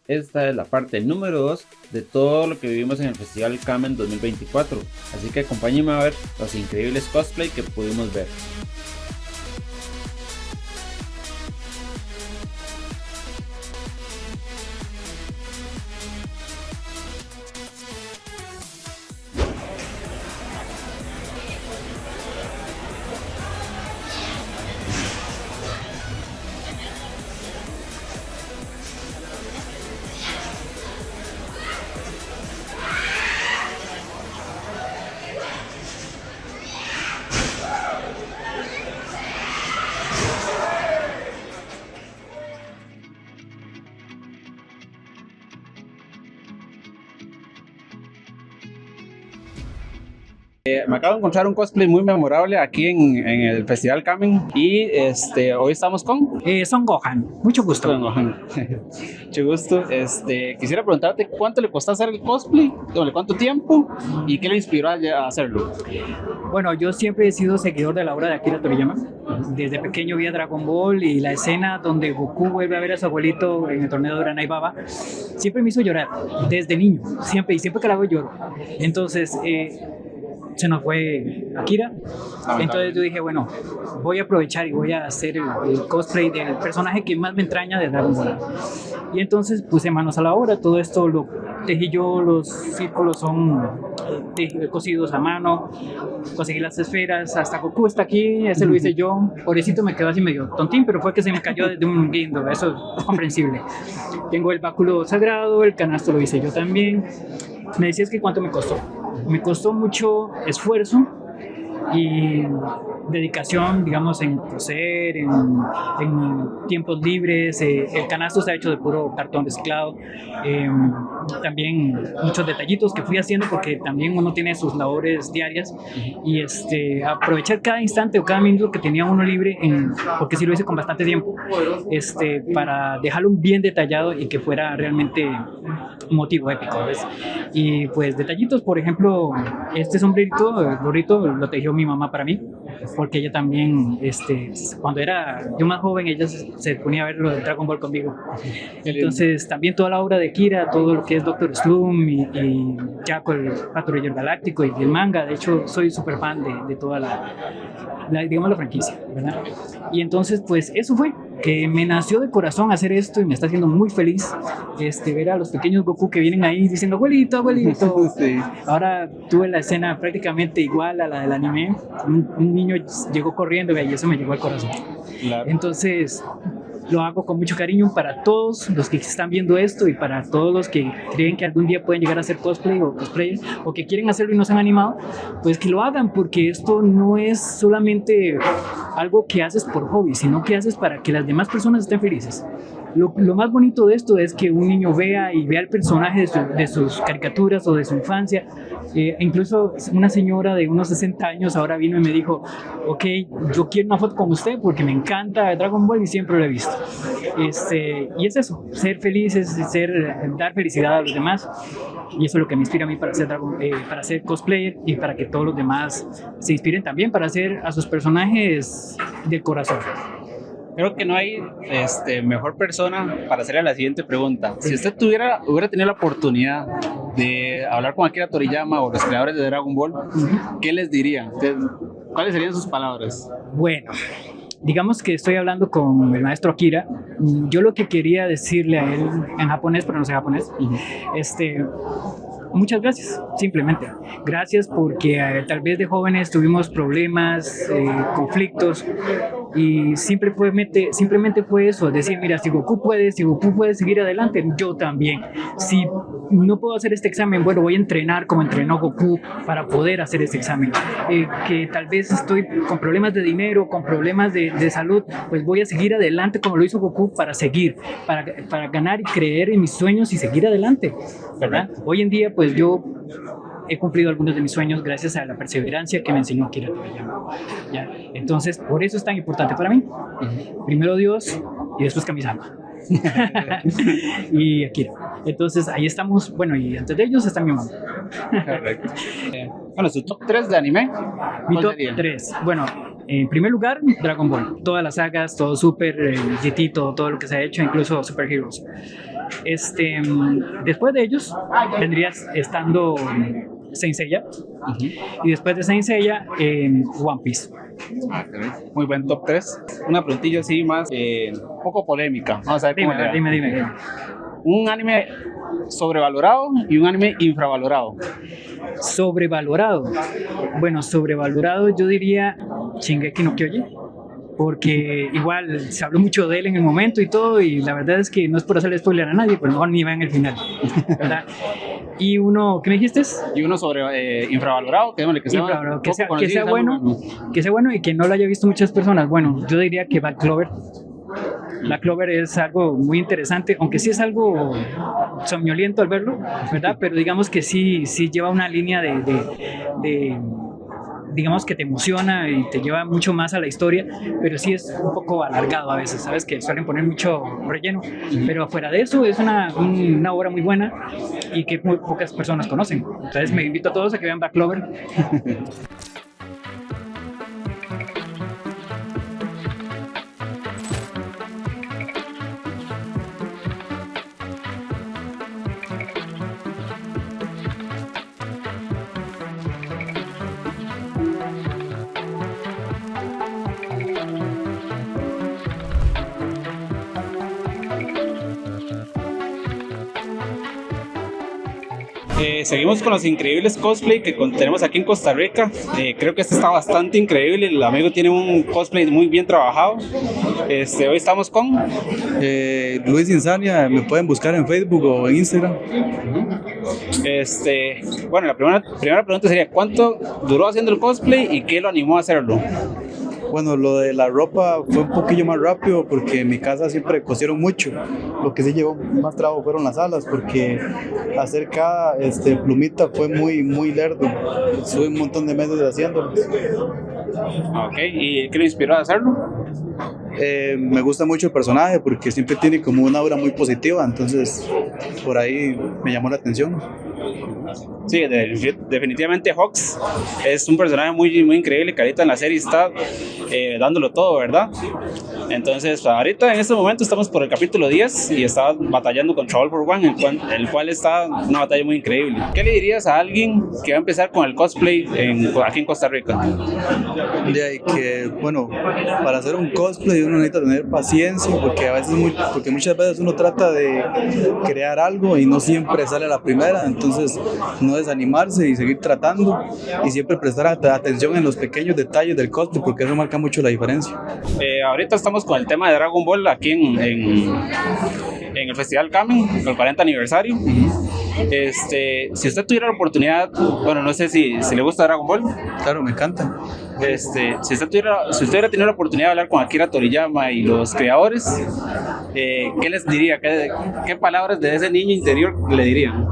esta es la parte número 2 de todo lo que vivimos en el Festival Kamen 2024. Así que acompáñenme a ver los increíbles cosplay que pudimos ver. Me acabo de encontrar un cosplay muy memorable aquí en el Festival Kamen y hoy estamos con Son Gohan, mucho gusto. Don Gohan. Mucho gusto. Quisiera preguntarte cuánto le costó hacer el cosplay, cuánto tiempo y qué le inspiró a hacerlo. Bueno, yo siempre he sido seguidor de la obra de Akira Toriyama. Desde pequeño vi a Dragon Ball y la escena donde Goku vuelve a ver a su abuelito en el torneo de Uranai Baba siempre me hizo llorar, desde niño, siempre, y siempre que la hago lloro. Entonces, se nos fue Akira, entonces yo dije, bueno, voy a aprovechar y voy a hacer el cosplay del personaje que más me entraña de Dragon Ball. Y entonces puse manos a la obra, todo esto lo tejí yo, los círculos son cosidos a mano, conseguí las esferas, hasta Goku está aquí, ese lo hice yo, pobrecito me quedó así medio tontín, pero fue que se me cayó desde un guindo, eso es comprensible. Tengo el báculo sagrado, el canasto lo hice yo también. Me decías que cuánto me costó. Me costó mucho esfuerzo y dedicación, digamos, en coser, en tiempos libres. El canasto está hecho de puro cartón reciclado. También muchos detallitos que fui haciendo porque también uno tiene sus labores diarias y aprovechar cada instante o cada minuto que tenía uno libre, porque sí lo hice con bastante tiempo, para dejarlo bien detallado y que fuera realmente motivo épico, ¿ves? Y pues detallitos, por ejemplo, este sombrerito, el gorrito, lo tejió mi mamá para mí, porque ella también, cuando era yo más joven, ella se ponía a ver lo de Dragon Ball conmigo. Entonces, también toda la obra de Kira, todo lo que es Doctor Slump y Jaco, el Patrullero Galáctico y el manga, de hecho, soy súper fan de toda digamos, la franquicia, ¿verdad? Y entonces, pues, eso fue, que me nació de corazón hacer esto y me está haciendo muy feliz ver a los pequeños Goku que vienen ahí diciendo abuelito, abuelito. Sí. Ahora tuve la escena prácticamente igual a la del anime. Un niño llegó corriendo y eso me llegó al corazón. Claro. Entonces lo hago con mucho cariño para todos los que están viendo esto y para todos los que creen que algún día pueden llegar a ser cosplay o cosplayers o que quieren hacerlo y no se han animado, pues que lo hagan, porque esto no es solamente algo que haces por hobby, sino que haces para que las demás personas estén felices. Lo más bonito de esto es que un niño vea el personaje de sus caricaturas o de su infancia. Incluso una señora de unos 60 años ahora vino y me dijo, ok, yo quiero una foto con usted porque me encanta Dragon Ball y siempre lo he visto. Y es eso, ser felices, dar felicidad a los demás. Y eso es lo que me inspira a mí para ser cosplayer y para que todos los demás se inspiren también para hacer a sus personajes del corazón. Creo que no hay mejor persona para hacerle la siguiente pregunta. Si usted hubiera tenido la oportunidad de hablar con Akira Toriyama o los creadores de Dragon Ball, ¿qué les diría? ¿Cuáles serían sus palabras? Bueno, digamos que estoy hablando con el maestro Akira. Yo lo que quería decirle a él en japonés, pero no sé japonés, muchas gracias, simplemente. Gracias porque tal vez de jóvenes tuvimos problemas, conflictos, y simplemente fue eso, decir, mira, si Goku puede seguir adelante, yo también. Si no puedo hacer este examen, bueno, voy a entrenar como entrenó Goku para poder hacer este examen. Que tal vez estoy con problemas de dinero, con problemas de salud, pues voy a seguir adelante como lo hizo Goku para seguir, para ganar y creer en mis sueños y seguir adelante, ¿verdad? Hoy en día, pues yo he cumplido algunos de mis sueños gracias a la perseverancia que me enseñó Akira Toriyama. ¿Ya? Entonces, por eso es tan importante para mí. Primero Dios y después Kamisama. Y Akira. Entonces, ahí estamos. Bueno, y antes de ellos está mi mamá. Correcto. Bueno, su top 3 de anime. Mi top 3. Bueno, en primer lugar, Dragon Ball. Todas las sagas, todo Super, GT, todo lo que se ha hecho, incluso Super Heroes. Después de ellos vendrías estando Saint Seiya, y después de Saint Seiya One Piece. Muy buen top 3. Una preguntilla así más, un poco polémica. Vamos a ver cómo le va. Dime. Un anime sobrevalorado y un anime infravalorado. Sobrevalorado. Bueno, sobrevalorado yo diría Shingeki no Kyojin, porque igual se habló mucho de él en el momento y todo, y la verdad es que no es por hacerle spoiler a nadie, pero mejor ni vean el final, ¿verdad? Y uno, ¿qué me dijiste? Y uno infravalorado, que sea bueno, que sea bueno y que no lo haya visto muchas personas. Bueno, yo diría que Black Clover. Black Clover es algo muy interesante, aunque sí es algo somnoliento al verlo, ¿verdad? Pero digamos que sí lleva una línea digamos que te emociona y te lleva mucho más a la historia, pero sí es un poco alargado a veces, ¿sabes? Que suelen poner mucho relleno, pero fuera de eso es una obra muy buena y que muy pocas personas conocen. Entonces me invito a todos a que vean Black Clover. Seguimos con los increíbles cosplay que tenemos aquí en Costa Rica. Creo que este está bastante increíble. El amigo tiene un cosplay muy bien trabajado. Hoy estamos con Luis Insania. Me pueden buscar en Facebook o en Instagram. Bueno, la primera pregunta sería: ¿cuánto duró haciendo el cosplay y qué lo animó a hacerlo? Bueno, lo de la ropa fue un poquillo más rápido porque en mi casa siempre cosieron mucho. Lo que sí llevó más trabajo fueron las alas, porque hacer cada plumita fue muy lerdo. Estuve un montón de meses haciéndolo. Ok, ¿y qué lo inspiró a hacerlo? Me gusta mucho el personaje porque siempre tiene como una aura muy positiva, entonces por ahí me llamó la atención. Sí, definitivamente Hawks es un personaje muy increíble que ahorita en la serie está dándolo todo, ¿verdad? Entonces, ahorita en este momento estamos por el capítulo 10 y está batallando contra All for One, el cual está una batalla muy increíble. ¿Qué le dirías a alguien que va a empezar con el cosplay aquí en Costa Rica? De ahí que, bueno, para hacer un cosplay uno necesita tener paciencia porque muchas veces uno trata de crear algo y no siempre sale a la primera, entonces no desanimarse y seguir tratando y siempre prestar atención en los pequeños detalles del cosplay porque eso marca mucho la diferencia. Ahorita estamos con el tema de Dragon Ball aquí en el Festival Kamen, el 40 aniversario. Si usted tuviera la oportunidad, bueno, no sé si le gusta Dragon Ball. Claro, me encanta. Si usted hubiera tenido la oportunidad de hablar con Akira Toriyama y los creadores, ¿qué les diría? ¿Qué palabras de ese niño interior le dirían?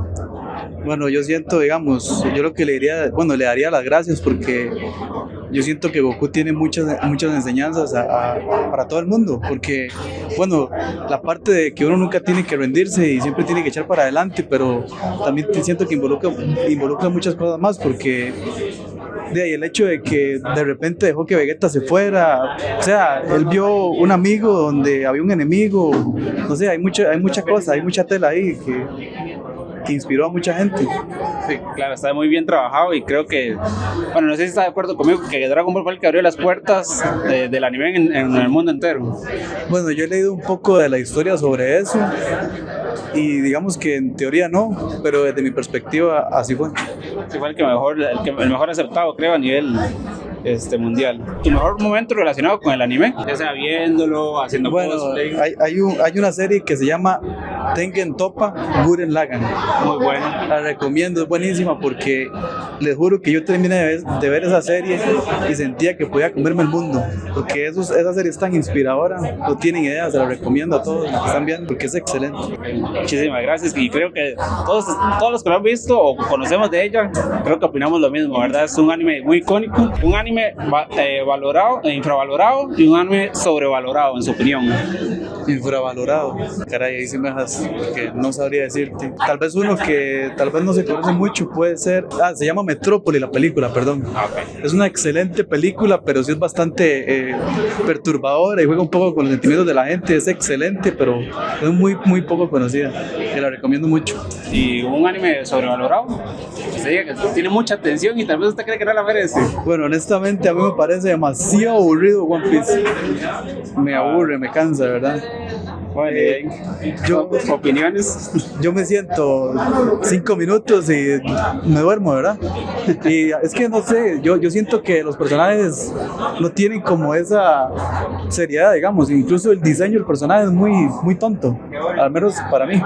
Bueno, yo siento, digamos, yo lo que le diría, bueno, le daría las gracias porque yo siento que Goku tiene muchas enseñanzas para todo el mundo, porque, bueno, la parte de que uno nunca tiene que rendirse y siempre tiene que echar para adelante, pero también siento que involucra muchas cosas más, porque de ahí el hecho de que de repente dejó que Vegeta se fuera, o sea, él vio un amigo donde había un enemigo, no sé, hay mucha cosa, hay mucha tela ahí que inspiró a mucha gente. Sí, claro, está muy bien trabajado y creo que, bueno, no sé si está de acuerdo conmigo que Dragon Ball fue el que abrió las puertas del anime en el mundo entero. Bueno, yo he leído un poco de la historia sobre eso y digamos que en teoría no, pero desde mi perspectiva así fue. Sí, fue el mejor aceptado, creo, a nivel mundial. ¿Tu mejor momento relacionado con el anime? Ya sea viéndolo, haciendo cosplay. Hay una serie que se llama Tengen Toppa Gurren Lagann. Muy buena. La recomiendo, es buenísima porque les juro que yo terminé de ver esa serie y sentía que podía comerme el mundo, porque esa serie es tan inspiradora, no tienen idea, se la recomiendo a todos los que están viendo porque es excelente. Muchísimas gracias y creo que todos los que lo han visto o conocemos de ella, creo que opinamos lo mismo, ¿verdad? Es un anime muy icónico, un anime valorado e infravalorado y un anime sobrevalorado en su opinión. Infravalorado. Caray, ahí sí me dejas, porque no sabría decirte. Tal vez uno que tal vez no se conoce mucho puede ser. Se llama Metrópoli la película, perdón. Es una excelente película, pero sí es bastante perturbadora y juega un poco con los sentimientos de la gente. Es excelente, pero es muy poco conocida. Te la recomiendo mucho. Y un anime sobrevalorado, usted diga que tiene mucha atención y tal vez usted cree que no la merece. Bueno, honestamente a mí me parece demasiado aburrido One Piece. Me aburre, me cansa, ¿verdad? Bueno, opiniones. Yo me siento 5 minutos y me duermo, ¿verdad? Y es que no sé, yo siento que los personajes no tienen como esa seriedad, digamos. Incluso el diseño del personaje es muy tonto, al menos para mí.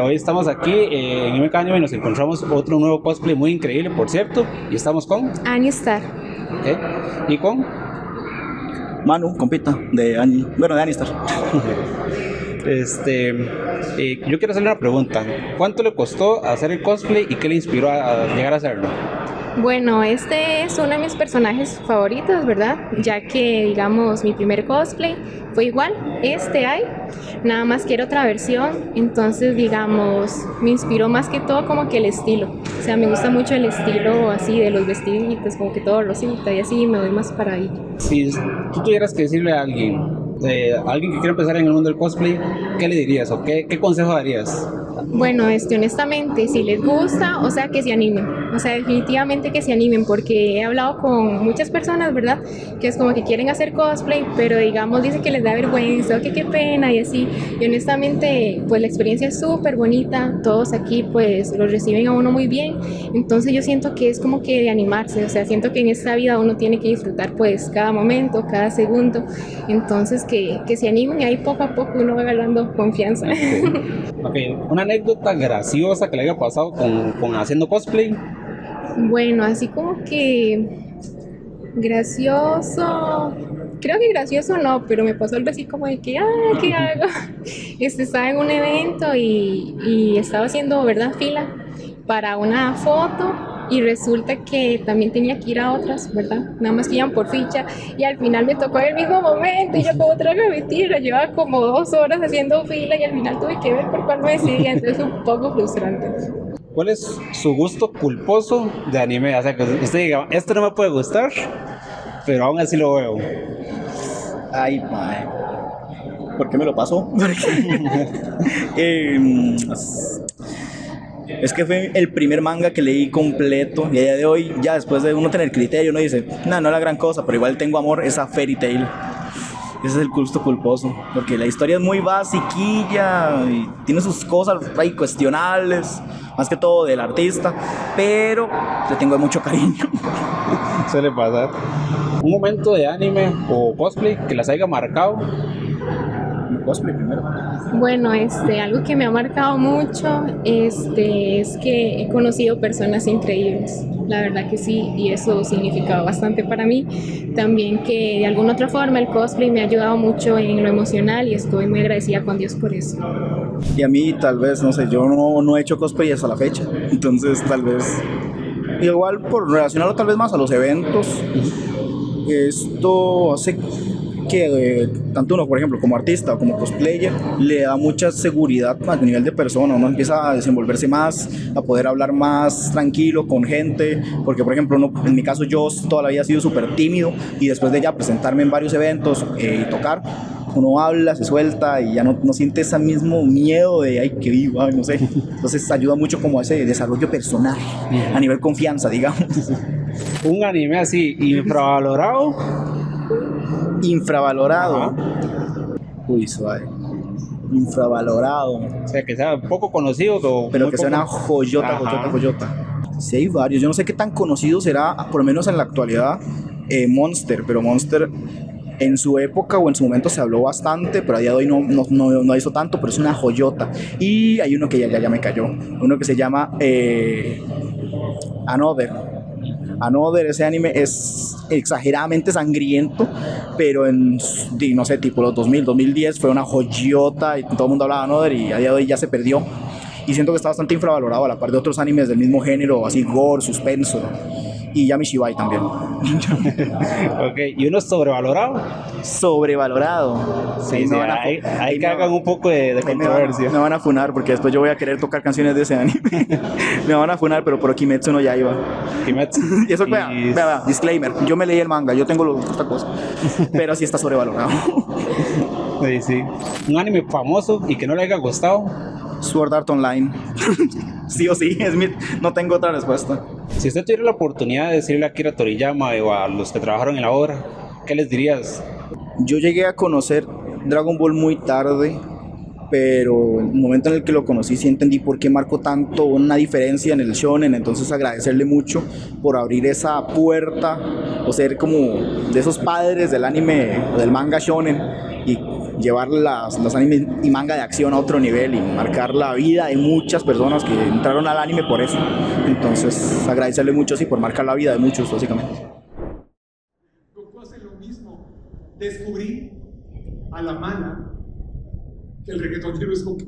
Hoy estamos aquí en MK Anime y nos encontramos otro nuevo cosplay muy increíble, por cierto. Y estamos con Anistar. y con Manu, compita, de Anistar. yo quiero hacerle una pregunta. ¿Cuánto le costó hacer el cosplay y qué le inspiró a llegar a hacerlo? Bueno, este es uno de mis personajes favoritos, ¿verdad? Ya que, digamos, mi primer cosplay fue igual, hay, nada más que era otra versión, entonces, digamos, me inspiró más que todo como que el estilo, o sea, me gusta mucho el estilo así de los vestiditos, como que todo rosita y así, me voy más para ahí. Si tú tuvieras que decirle a alguien que quiere empezar en el mundo del cosplay, ¿qué le dirías o qué consejo darías? Bueno, honestamente, si les gusta, o sea, que se animen, o sea, definitivamente que se animen, porque he hablado con muchas personas, ¿verdad? Que es como que quieren hacer cosplay, pero digamos, dicen que les da vergüenza o que qué pena y así, y honestamente, pues la experiencia es súper bonita, todos aquí pues lo reciben a uno muy bien, entonces yo siento que es como que de animarse, o sea, siento que en esta vida uno tiene que disfrutar pues cada momento, cada segundo, entonces que se animen y ahí poco a poco uno va ganando confianza. Okay. Una anécdota graciosa que le haya pasado con haciendo cosplay. Bueno, así como que gracioso, creo que gracioso no, pero me pasó algo así como de que, ¿qué hago? Estaba en un evento y estaba haciendo, ¿verdad?, fila para una foto. Y resulta que también tenía que ir a otras, ¿verdad? Nada más que iban por ficha y al final me tocó en el mismo momento y yo como otra mentira, llevaba como 2 horas haciendo fila y al final tuve que ver por cuál me decidía, entonces un poco frustrante. ¿Cuál es su gusto culposo de anime? O sea, que usted diga, esto no me puede gustar, pero aún así lo veo. Ay, mae. ¿Por qué me lo pasó? Es que fue el primer manga que leí completo y a día de hoy, ya después de uno tener criterio, uno dice, no es la gran cosa, pero igual tengo amor, es a Fairy Tail. Ese es el gusto culposo, porque la historia es muy basiquilla y tiene sus cosas ahí cuestionables, más que todo del artista, pero le tengo mucho cariño. Suele pasar. Un momento de anime o cosplay que las haya marcado. Cosplay primero. Bueno, algo que me ha marcado mucho es que he conocido personas increíbles, la verdad que sí, y eso significaba bastante para mí. También que de alguna otra forma el cosplay me ha ayudado mucho en lo emocional y estoy muy agradecida con Dios por eso. Y a mí tal vez, no sé, yo no he hecho cosplay hasta la fecha, entonces tal vez, igual por relacionarlo tal vez más a los eventos, esto hace que tanto uno, por ejemplo, como artista o como cosplayer, le da mucha seguridad a nivel de persona, uno empieza a desenvolverse más, a poder hablar más tranquilo con gente, porque por ejemplo, en mi caso yo toda la vida he sido súper tímido y después de ya presentarme en varios eventos y tocar, uno habla, se suelta y ya no siente ese mismo miedo de ay, que vivo, ay, no sé, entonces ayuda mucho como a ese desarrollo personal, a nivel confianza, digamos. Un anime así infravalorado. Infravalorado. Uy, suave. Infravalorado. O sea, que sea poco conocido o Pero muy que sea poco- una joyota, Ajá. joyota, joyota. Sí, hay varios. Yo no sé qué tan conocido será, por lo menos en la actualidad, Monster. Pero Monster en su época o en su momento se habló bastante, pero a día de hoy no hizo tanto, pero es una joyota. Y hay uno que ya me cayó. Uno que se llama Another. Another, ese anime es exageradamente sangriento, pero no sé, tipo los 2000, 2010 fue una joyota y todo el mundo hablaba de Another y a día de hoy ya se perdió. Y siento que está bastante infravalorado a la par de otros animes del mismo género, así gore, suspenso. Y Yami Shibai también. Ok, ¿y uno sobrevalorado? Sobrevalorado. Sí, Ahí sí, me van a ahí que hagan un poco de ahí controversia. me van a funar porque después yo voy a querer tocar canciones de ese anime. Me van a funar, pero por Kimetsu no Yaiba. Kimetsu. Y eso, vea, disclaimer, yo me leí el manga, yo tengo otra cosa, pero sí está sobrevalorado. Sí, sí. Un anime famoso y que no le haya gustado. Sword Art Online. Sí o sí, no tengo otra respuesta. Si usted tuviera la oportunidad de decirle a Akira Toriyama o a los que trabajaron en la obra, ¿qué les dirías? Yo llegué a conocer Dragon Ball muy tarde, pero en el momento en el que lo conocí sí entendí por qué marcó tanto una diferencia en el shonen. Entonces agradecerle mucho por abrir esa puerta o ser como de esos padres del anime o del manga shonen y llevar los animes y manga de acción a otro nivel y marcar la vida de muchas personas que entraron al anime por eso. Entonces agradecerle mucho, sí, por marcar la vida de muchos básicamente. Goku hace lo mismo. Descubrí a la mala que el reggaetonero es Goku.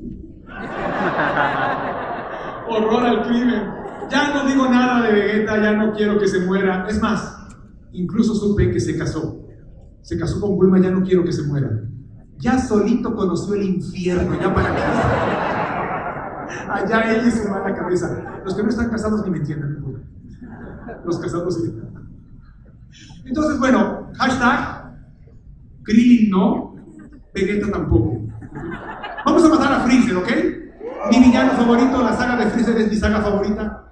Horror al crimen. Ya no digo nada de Vegeta, ya no quiero que se muera. Es más, incluso supe que se casó. Se casó con Bulma, ya no quiero que se muera. Ya solito conoció el infierno, ya para qué. Allá él y su mala cabeza. Los que no están casados ni me entienden. Los casados sí. Entonces, bueno, hashtag Krillin no, Vegeta tampoco. Vamos a matar a Freezer, ¿ok? Mi villano favorito, la saga de Freezer es mi saga favorita.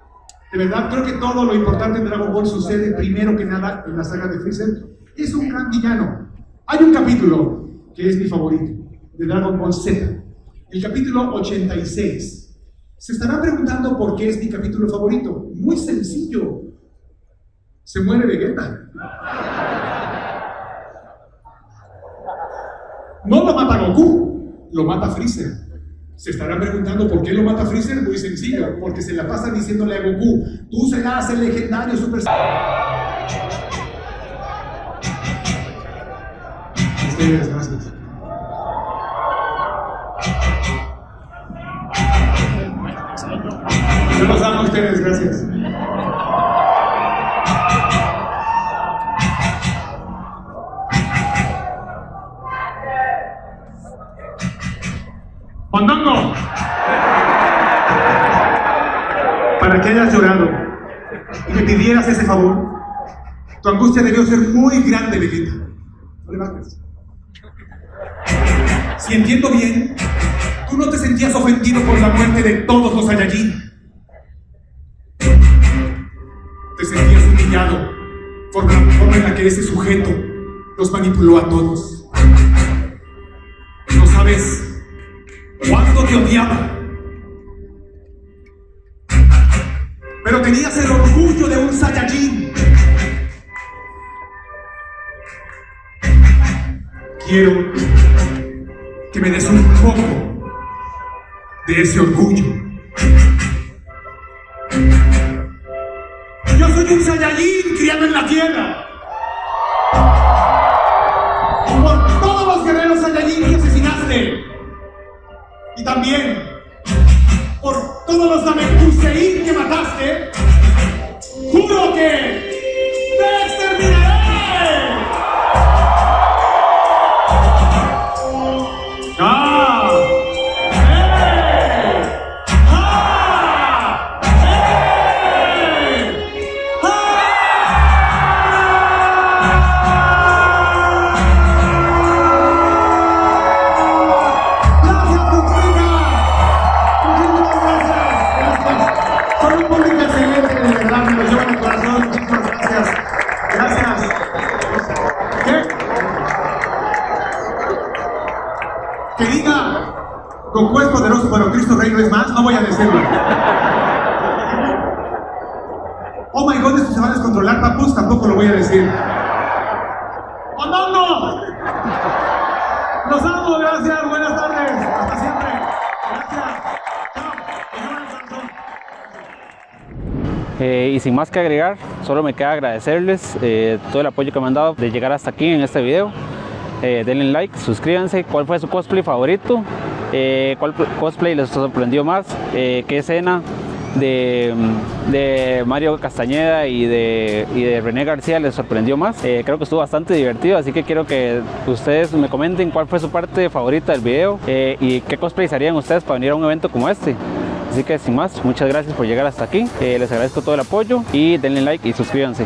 De verdad, creo que todo lo importante en Dragon Ball sucede primero que nada en la saga de Freezer. Es un gran villano. Hay un capítulo que es mi favorito, de Dragon Ball Z, el capítulo 86. Se estarán preguntando por qué es mi capítulo favorito. Muy sencillo. Se muere Vegeta. No lo mata Goku, lo mata Freezer. Se estarán preguntando por qué lo mata Freezer. Muy sencillo, porque se la pasa diciéndole a Goku: tú serás el legendario Super Saiyan. Ustedes, gracias. Yo los amo a ustedes, gracias. ¡Mondongo! Para que hayas llorado y me pidieras ese favor, tu angustia debió ser muy grande, Vegeta. No levantes. Si entiendo bien, tú no te sentías ofendido por la muerte de todos los Saiyajin. Te sentías humillado por la forma en la que ese sujeto los manipuló a todos. No sabes cuánto te odiaba. Pero tenías el orgullo de un Saiyajin. Quiero que me des un poco de ese orgullo. Yo soy un Saiyajin criado en la tierra. Por todos los guerreros Saiyajin que asesinaste. Y también por todos los Namekusein que mataste. ¡Juro que te exterminaré! ¡Ah! ¡Eh! ¡Ah! ¡Eh! ¡Gracias, pública! Muchísimas gracias. Gracias. Son un público excelente, de verdad, me lo llevo en el corazón, chicos. Todopoderoso, pero Cristo Rey no es más, no voy a decirlo. Oh my God, esto se va a descontrolar, papus, tampoco lo voy a decir. ¡Oh, no! Los amo, gracias, buenas tardes, hasta siempre. Gracias. Chao. Que Dios los bendiga. Y sin más que agregar, solo me queda agradecerles todo el apoyo que me han dado de llegar hasta aquí en este video. Denle like, suscríbanse. ¿Cuál fue su cosplay favorito? ¿Cuál cosplay les sorprendió más? ¿Qué escena de Mario Castañeda y de René García les sorprendió más? Creo que estuvo bastante divertido, así que quiero que ustedes me comenten cuál fue su parte favorita del video y qué cosplays harían ustedes para venir a un evento como este. Así que sin más, muchas gracias por llegar hasta aquí, les agradezco todo el apoyo y denle like y suscríbanse.